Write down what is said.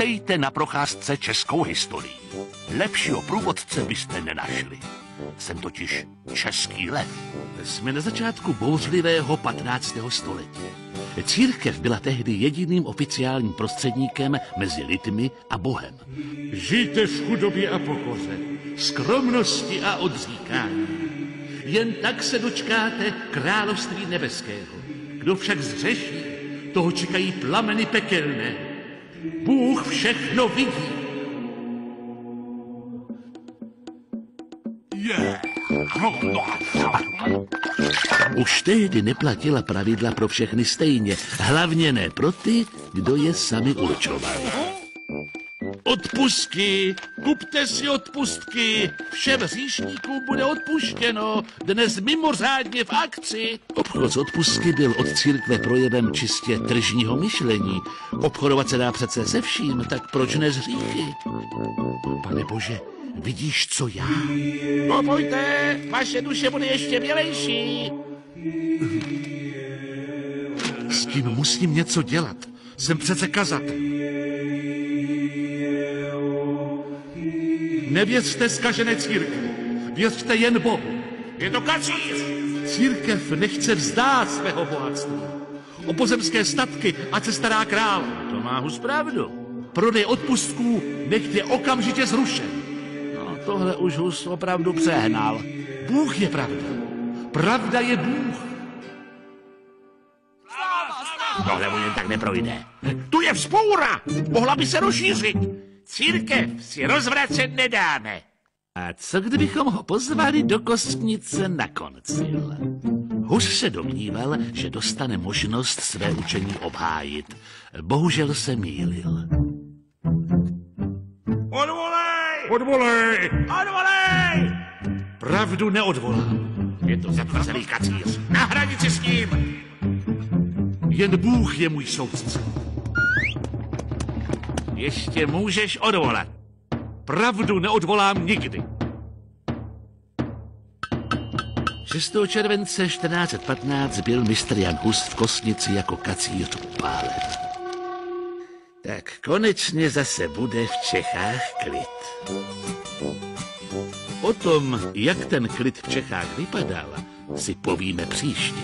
Vítejte na procházce českou historií. Lepšího průvodce byste nenašli. Jsem totiž český lev. Jsme na začátku bouřlivého 15. století. Církev byla tehdy jediným oficiálním prostředníkem mezi lidmi a Bohem. Žijte v chudobě a pokoře, skromnosti a odříkání. Jen tak se dočkáte království nebeského. Kdo však zřeší, toho čekají plameny pekelné. Bůh všechno vidí. Už tehdy neplatila pravidla pro všechny stejně, hlavně ne pro ty, kdo je sami určovali. Odpustky, kupte si odpustky, všem hříšníkům bude odpuštěno, dnes mimořádně v akci. Obchod s odpustky byl od církve projevem čistě tržního myšlení. Obchodovat se dá přece se vším, tak proč ne s hříchy? Pane Bože, vidíš, co já? Pojďte, vaše duše bude ještě bělejší. S tím musím něco dělat. Jsem přece kazatel. Nevěřte zkažené církvi. Věřte jen Bohu. Je to kacíř. Církev nechce vzdát svého bohatství. O pozemské statky, ať se stará král. To má hus pravdu. Prodej odpustků nech je okamžitě zrušen. No, tohle už hus opravdu přehnal. Bůh je pravda. Pravda je Bůh. Tohle mu jen tak neprojde. Tu je vzpoura. Mohla by se rozšířit. Církev si rozvracet nedáme. A co kdybychom ho pozvali do kostnice na koncil? Hus se domníval, že dostane možnost své učení obhájit. Bohužel se mýlil. Odvolej! Odvolej! Odvolej! Pravdu neodvolám. Je to zatvrzelý kacíř. Na hranici s ním! Jen Bůh je můj soudce. Ještě můžeš odvolat. Pravdu neodvolám nikdy. 6. července 1415 byl mistr Jan Hus v kostnici jako kacíř upálen. Tak konečně zase bude v Čechách klid. O tom, jak ten klid v Čechách vypadal, si povíme příště.